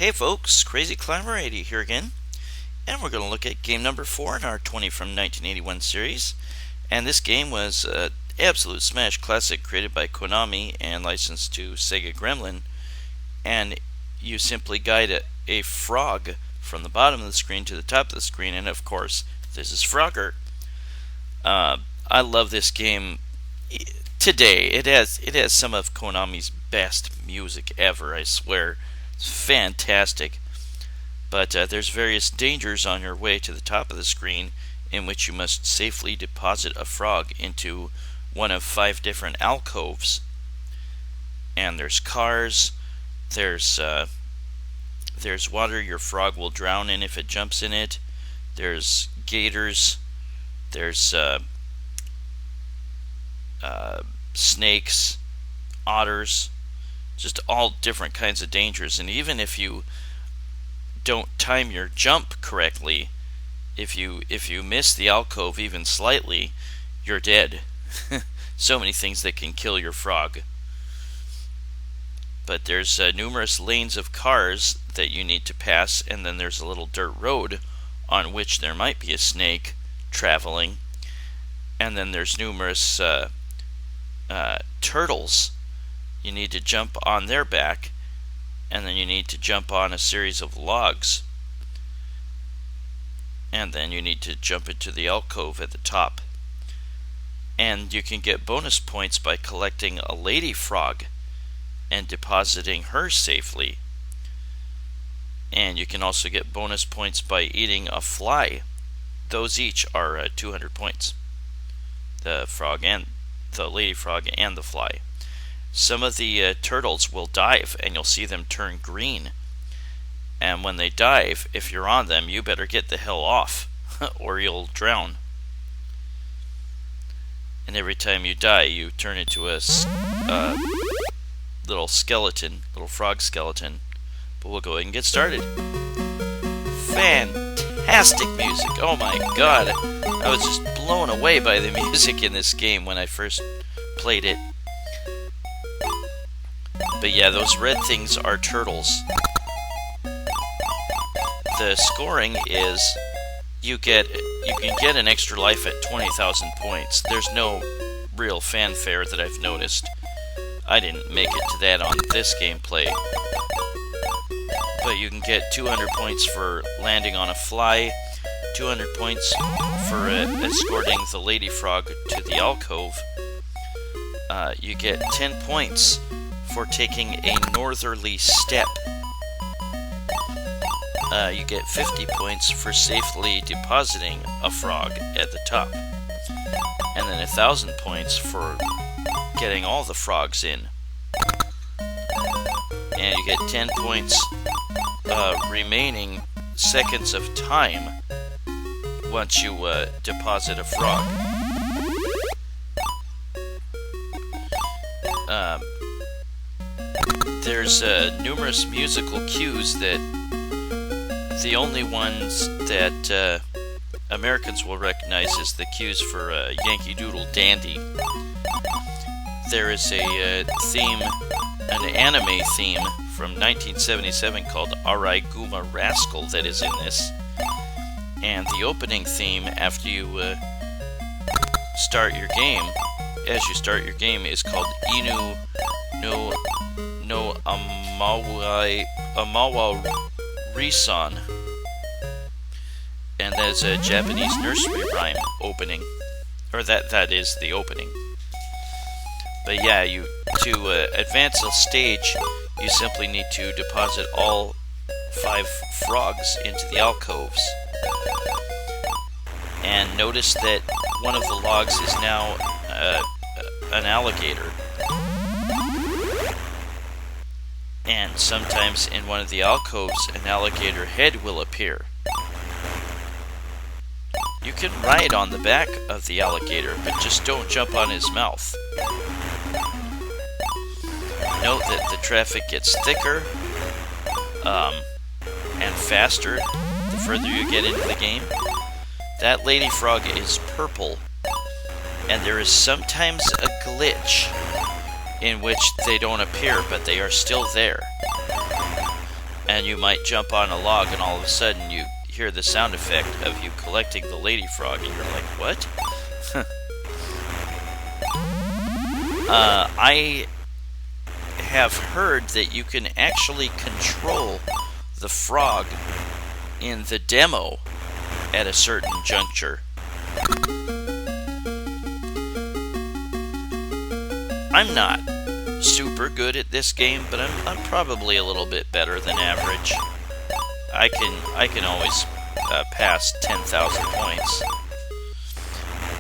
Hey folks, Crazy Climber 80 here again, and we're going to look at game number 4 in our 20 from 1981 series. And this game was an absolute smash classic created by Konami and licensed to Sega Gremlin. And you simply guide a frog from the bottom of the screen to the top of the screen, and of course, this is Frogger. I love this game today. It has some of Konami's best music ever, I swear. It's fantastic. But there's various dangers on your way to the top of the screen in which you must safely deposit a frog into one of 5 different alcoves. And there's cars, there's water your frog will drown in if it jumps in it, there's gators, there's snakes, otters, just all different kinds of dangers. And even if you don't time your jump correctly, if you miss the alcove even slightly, you're dead. So many things that can kill your frog. But there's numerous lanes of cars that you need to pass, and then there's a little dirt road on which there might be a snake traveling. And then there's numerous turtles. You need to jump on their back, and then you need to jump on a series of logs, and then you need to jump into the alcove at the top. And you can get bonus points by collecting a lady frog and depositing her safely. And you can also get bonus points by eating a fly. Those each are 200 points. The frog and the lady frog and the fly. Some of the turtles will dive, and you'll see them turn green. And when they dive, if you're on them, you better get the hell off, or you'll drown. And every time you die, you turn into a little skeleton, little frog skeleton. But we'll go ahead and get started. Fantastic music! Oh my god! I was just blown away by the music in this game when I first played it. But yeah, those red things are turtles. The scoring is you can get an extra life at 20,000 points. There's no real fanfare that I've noticed. I didn't make it to that on this gameplay. But you can get 200 points for landing on a fly, 200 points for escorting the lady frog to the alcove. You get 10 points for taking a northerly step. You get 50 points for safely depositing a frog at the top. And then 1,000 points for getting all the frogs in. And you get 10 points remaining seconds of time once you deposit a frog. There's numerous musical cues that the only ones that Americans will recognize is the cues for Yankee Doodle Dandy. There is a theme, an anime theme from 1977 called Araiguma Rascal that is in this. And the opening theme after you start your game, as you start your game, is called No Amawarisan, and that's a Japanese nursery rhyme opening, or that is the opening. But yeah, to advance a stage, you simply need to deposit all 5 frogs into the alcoves. And notice that one of the logs is now an alligator. And sometimes in one of the alcoves, an alligator head will appear. You can ride on the back of the alligator, but just don't jump on his mouth. Note that the traffic gets thicker and faster the further you get into the game. That lady frog is purple, and there is sometimes a glitch in which they don't appear, but they are still there. and you might jump on a log, and all of a sudden you hear the sound effect of you collecting the lady frog, and you're like, what? I have heard that you can actually control the frog in the demo at a certain juncture. I'm not super good at this game, but I'm probably a little bit better than average. I can always pass 10,000 points.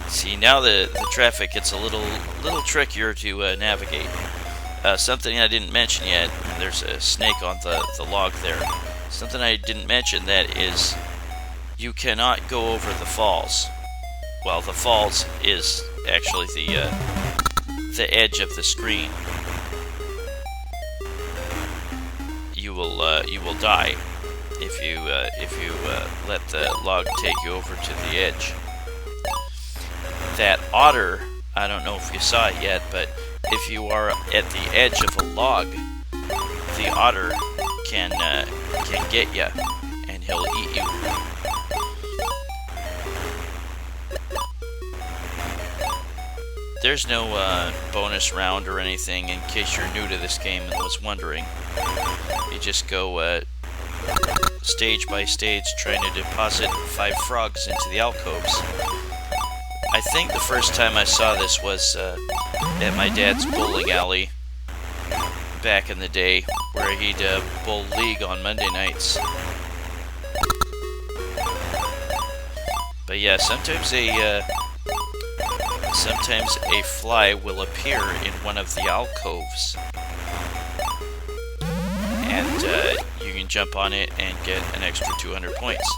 See, now the traffic gets a little trickier to navigate. Something I didn't mention yet, there's a snake on the log there. Something I didn't mention, that is, you cannot go over the falls. Well, the falls is actually the edge of the screen. You will die if you let the log take you over to the edge. That otter, I don't know if you saw it yet, but if you are at the edge of a log, the otter can get you, and he'll eat you. There's no bonus round or anything, in case you're new to this game and was wondering. You just go stage by stage trying to deposit 5 frogs into the alcoves. I think the first time I saw this was at my dad's bowling alley back in the day, where he'd bowl league on Monday nights. But yeah, sometimes a fly will appear in one of the alcoves, and you can jump on it and get an extra 200 points.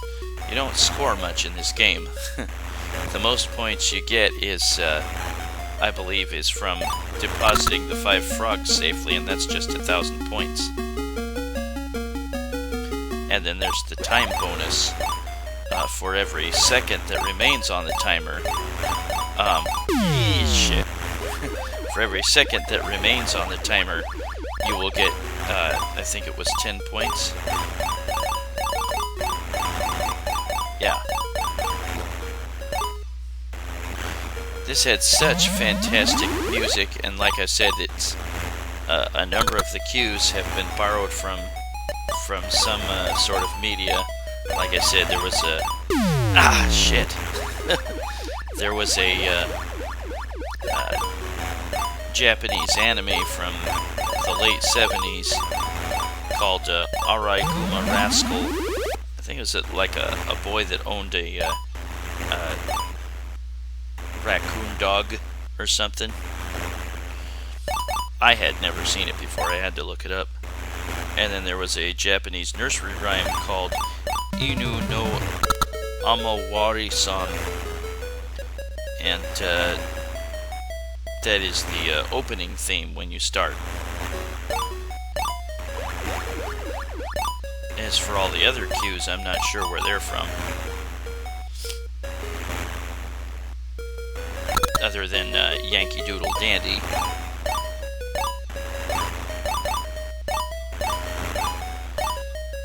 You don't score much in this game. The most points you get is, I believe, is from depositing the 5 frogs safely, and that's just 1,000 points. And then there's the time bonus. For every second that remains on the timer, shit. For every second that remains on the timer, you will get, I think it was 10 points. Yeah. This had such fantastic music, and like I said, it's a number of the cues have been borrowed from some sort of media. Like I said, there was a shit. There was a Japanese anime from the late 70s called Araiguma Rascal. I think it was like a boy that owned a raccoon dog or something. I had never seen it before. I had to look it up. And then there was a Japanese nursery rhyme called No Amawarisan, and that is the opening theme when you start. As for all the other cues, I'm not sure where they're from, other than Yankee Doodle Dandy.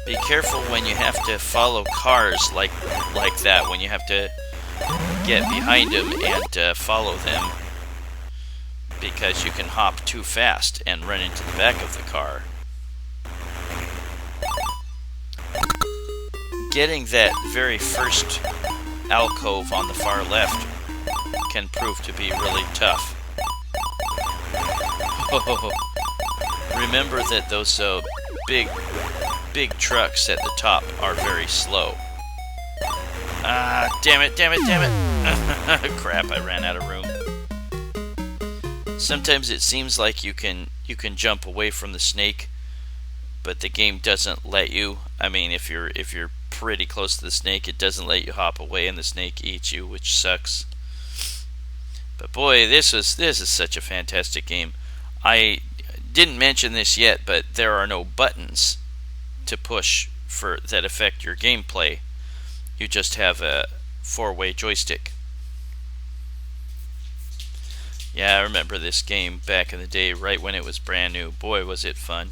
Be careful when you have to follow cars like that, when you have to get behind them and follow them, because you can hop too fast and run into the back of the car. Getting that very first alcove on the far left can prove to be really tough. Remember that those big trucks at the top are very slow. Damn it. Crap, I ran out of room. Sometimes it seems like you can jump away from the snake, but the game doesn't let you. I mean, if you're pretty close to the snake, it doesn't let you hop away and the snake eats you, which sucks. But boy, this is such a fantastic game. I didn't mention this yet, but there are no buttons to push for that affect your gameplay. You just have a 4-way joystick. Yeah, I remember this game back in the day, right when it was brand new. Boy, was it fun.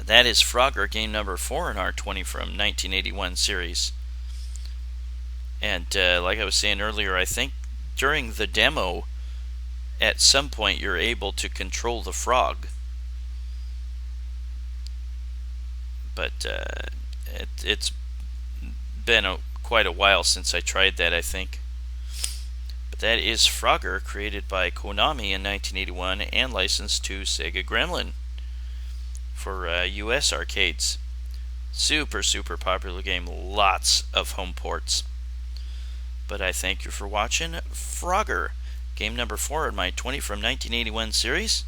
That is Frogger, game number 4 in our 20 from 1981 series. And like I was saying earlier, I think during the demo, at some point you're able to control the frog. But it's been quite a while since I tried that, I think. But that is Frogger, created by Konami in 1981 and licensed to Sega Gremlin for US arcades. Super popular game, lots of home ports. But I thank you for watching Frogger, game number 4 in my 20 from 1981 series.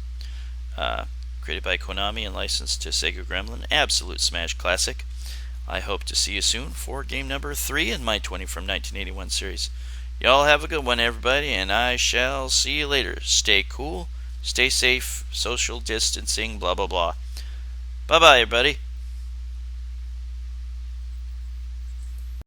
Created by Konami and licensed to Sega Gremlin. Absolute smash classic. I hope to see you soon for game number 3 in my 20 from 1981 series. Y'all have a good one, everybody, and I shall see you later. Stay cool, stay safe, social distancing, blah blah blah. Bye bye, everybody.